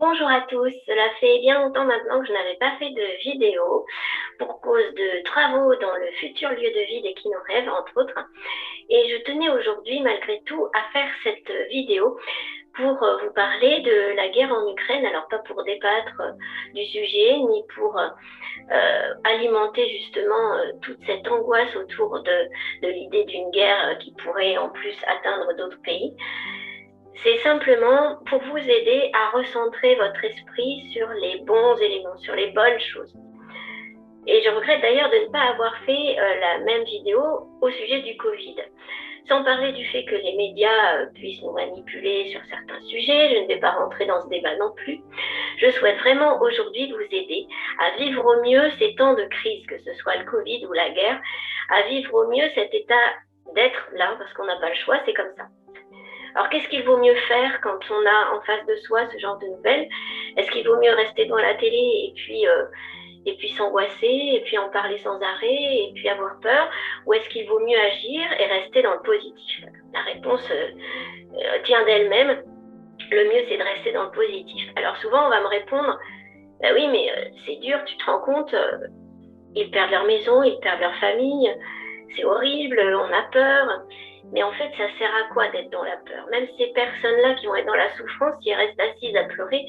Bonjour à tous, cela fait bien longtemps maintenant que je n'avais pas fait de vidéo pour cause de travaux dans le futur lieu de vie des Kinorêves, entre autres. Et je tenais aujourd'hui, malgré tout, à faire cette vidéo pour vous parler de la guerre en Ukraine. Alors pas pour débattre du sujet, ni pour alimenter justement toute cette angoisse autour de l'idée d'une guerre qui pourrait en plus atteindre d'autres pays. C'est simplement pour vous aider à recentrer votre esprit sur les bons éléments, sur les bonnes choses. Et je regrette d'ailleurs de ne pas avoir fait la même vidéo au sujet du Covid. Sans parler du fait que les médias puissent nous manipuler sur certains sujets, je ne vais pas rentrer dans ce débat non plus. Je souhaite vraiment aujourd'hui vous aider à vivre au mieux ces temps de crise, que ce soit le Covid ou la guerre, à vivre au mieux cet état d'être là, parce qu'on n'a pas le choix, c'est comme ça. Alors, qu'est-ce qu'il vaut mieux faire quand on a en face de soi ce genre de nouvelles? Est-ce qu'il vaut mieux rester devant la télé et puis s'angoisser, et puis en parler sans arrêt, et puis avoir peur? Ou est-ce qu'il vaut mieux agir et rester dans le positif? La réponse tient d'elle-même. Le mieux, c'est de rester dans le positif. Alors, souvent, on va me répondre, bah oui, mais c'est dur, tu te rends compte, ils perdent leur maison, ils perdent leur famille, c'est horrible, on a peur. Mais en fait, ça sert à quoi d'être dans la peur? Même ces personnes-là qui vont être dans la souffrance, si elles restent assises à pleurer,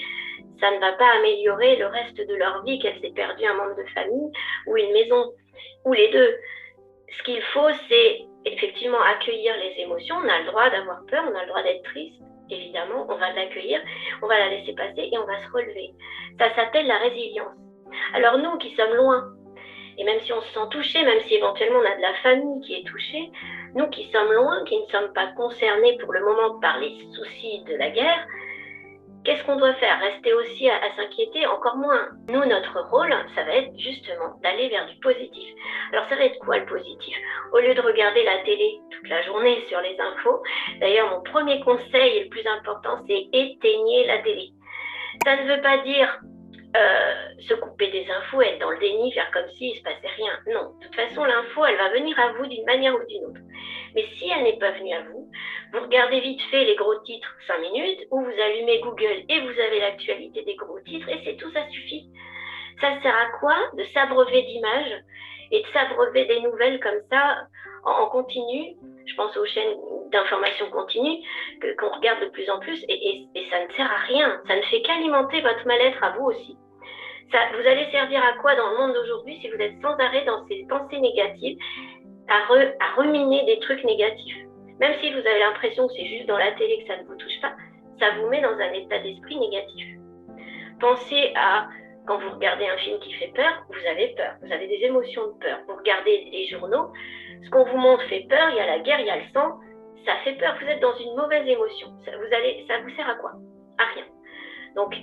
ça ne va pas améliorer le reste de leur vie, qu'elles aient perdu un membre de famille ou une maison, ou les deux. Ce qu'il faut, c'est effectivement accueillir les émotions. On a le droit d'avoir peur, on a le droit d'être triste, évidemment, on va l'accueillir, on va la laisser passer et on va se relever. Ça s'appelle la résilience. Alors nous qui sommes loin, et même si on se sent touché, même si éventuellement on a de la famille qui est touchée, nous qui sommes loin, qui ne sommes pas concernés pour le moment par les soucis de la guerre, qu'est-ce qu'on doit faire? Rester aussi à s'inquiéter? Encore moins. Nous, notre rôle, ça va être justement d'aller vers du positif. Alors ça va être quoi le positif? Au lieu de regarder la télé toute la journée sur les infos, d'ailleurs mon premier conseil et le plus important, c'est éteignez la télé. Ça ne veut pas dire se couper des infos, être dans le déni, faire comme s'il ne se passait rien. Non, de toute façon, l'info, elle va venir à vous d'une manière ou d'une autre. Mais si elle n'est pas venue à vous, vous regardez vite fait les gros titres 5 minutes, ou vous allumez Google et vous avez l'actualité des gros titres, et c'est tout, ça suffit. Ça sert à quoi de s'abreuver d'images et de s'abreuver des nouvelles comme ça en continu? Je pense aux chaînes d'information continue qu'on regarde de plus en plus, et ça ne sert à rien. Ça ne fait qu'alimenter votre mal-être à vous aussi. Vous allez servir à quoi dans le monde d'aujourd'hui si vous êtes sans arrêt dans ces pensées négatives, à ruminer des trucs négatifs? Même si vous avez l'impression que c'est juste dans la télé, que ça ne vous touche pas, ça vous met dans un état d'esprit négatif. Pensez à quand vous regardez un film qui fait peur, vous avez des émotions de peur. Vous regardez les journaux, ce qu'on vous montre fait peur, il y a la guerre, il y a le sang, ça fait peur, vous êtes dans une mauvaise émotion. Ça vous sert à quoi? À rien. Donc,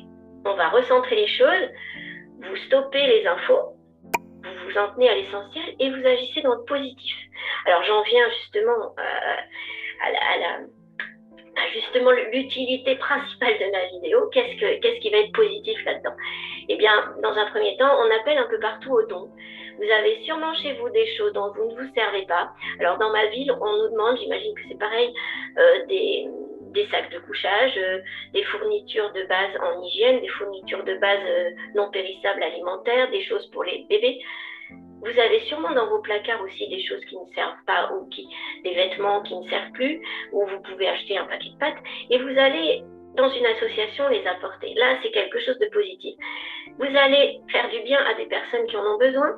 on va recentrer les choses, vous stoppez les infos, vous vous en tenez à l'essentiel et vous agissez dans le positif. Alors j'en viens justement à justement l'utilité principale de ma vidéo. Qu'est-ce qui va être positif là-dedans? Eh bien, dans un premier temps, on appelle un peu partout au don. Vous avez sûrement chez vous des choses dont vous ne vous servez pas. Alors dans ma ville, on nous demande, j'imagine que c'est pareil, des sacs de couchage, des fournitures de base en hygiène, des fournitures de base non périssables alimentaires, des choses pour les bébés. Vous avez sûrement dans vos placards aussi des choses qui ne servent pas, ou des vêtements qui ne servent plus, ou vous pouvez acheter un paquet de pâtes et vous allez dans une association les apporter. Là, c'est quelque chose de positif. Vous allez faire du bien à des personnes qui en ont besoin.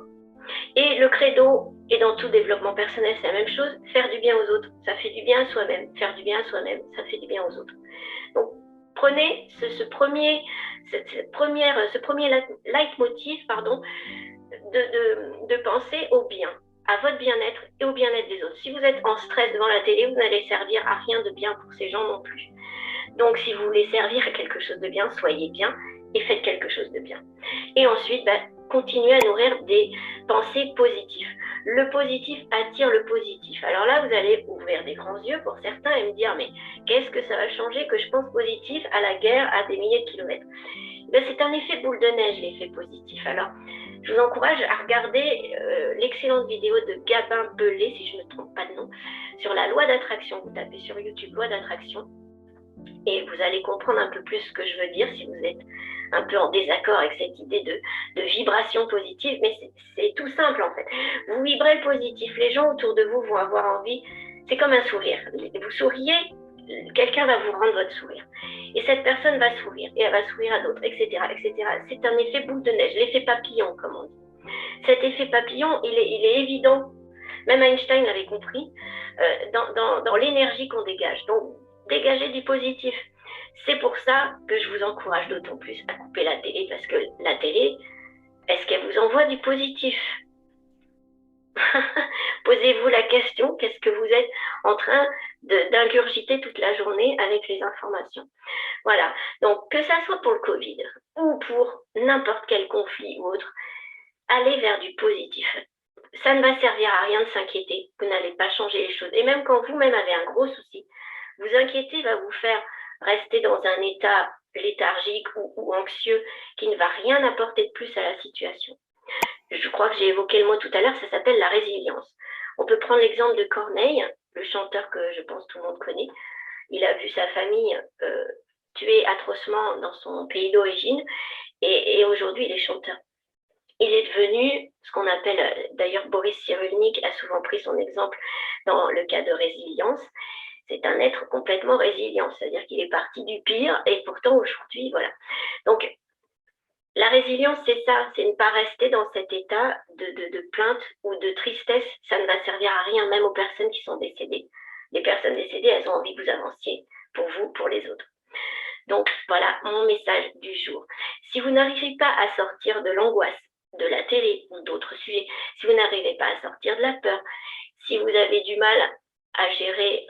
Et le credo, et dans tout développement personnel, c'est la même chose, faire du bien aux autres, ça fait du bien à soi-même. Faire du bien à soi-même, ça fait du bien aux autres. Donc, prenez ce premier leitmotiv, de penser au bien, à votre bien-être et au bien-être des autres. Si vous êtes en stress devant la télé, vous n'allez servir à rien de bien pour ces gens non plus. Donc, si vous voulez servir à quelque chose de bien, soyez bien et faites quelque chose de bien. Et ensuite, continuez à nourrir des pensées positives. Le positif attire le positif. Alors là, vous allez ouvrir des grands yeux pour certains et me dire, mais qu'est-ce que ça va changer que je pense positif à la guerre à des milliers de kilomètres? C'est un effet boule de neige, l'effet positif. Alors, je vous encourage à regarder l'excellente vidéo de Gabin Belé, si je ne me trompe pas de nom, sur la loi d'attraction. Vous tapez sur YouTube loi d'attraction. Et vous allez comprendre un peu plus ce que je veux dire si vous êtes un peu en désaccord avec cette idée de vibration positive, mais c'est tout simple en fait. Vous vibrez le positif, les gens autour de vous vont avoir envie, c'est comme un sourire. Vous souriez, quelqu'un va vous rendre votre sourire. Et cette personne va sourire, et elle va sourire à d'autres, etc., etc. C'est un effet boule de neige, l'effet papillon, comme on dit. Cet effet papillon, il est évident, même Einstein l'avait compris, dans l'énergie qu'on dégage. Donc, dégagez du positif. C'est pour ça que je vous encourage d'autant plus à couper la télé, parce que la télé, est-ce qu'elle vous envoie du positif? Posez-vous la question, qu'est-ce que vous êtes en train d'ingurgiter toute la journée avec les informations? Voilà, donc que ça soit pour le Covid ou pour n'importe quel conflit ou autre, allez vers du positif. Ça ne va servir à rien de s'inquiéter, vous n'allez pas changer les choses. Et même quand vous-même avez un gros souci, vous inquiéter va vous faire rester dans un état léthargique ou anxieux qui ne va rien apporter de plus à la situation. Je crois que j'ai évoqué le mot tout à l'heure, ça s'appelle la résilience. On peut prendre l'exemple de Corneille, le chanteur que je pense tout le monde connaît. Il a vu sa famille tuée atrocement dans son pays d'origine et aujourd'hui il est chanteur. Il est devenu ce qu'on appelle, d'ailleurs Boris Cyrulnik a souvent pris son exemple dans le cas de résilience, c'est un être complètement résilient, c'est-à-dire qu'il est parti du pire et pourtant aujourd'hui, voilà. Donc la résilience, c'est ça, c'est ne pas rester dans cet état de plainte ou de tristesse, ça ne va servir à rien, même aux personnes qui sont décédées. Les personnes décédées, elles ont envie que vous avanciez, pour vous, pour les autres. Donc voilà mon message du jour. Si vous n'arrivez pas à sortir de l'angoisse, de la télé ou d'autres sujets, si vous n'arrivez pas à sortir de la peur, si vous avez du mal à gérer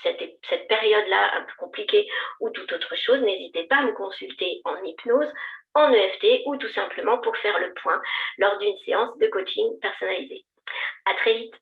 cette période-là un peu compliquée ou toute autre chose, n'hésitez pas à me consulter en hypnose, en EFT ou tout simplement pour faire le point lors d'une séance de coaching personnalisée. À très vite.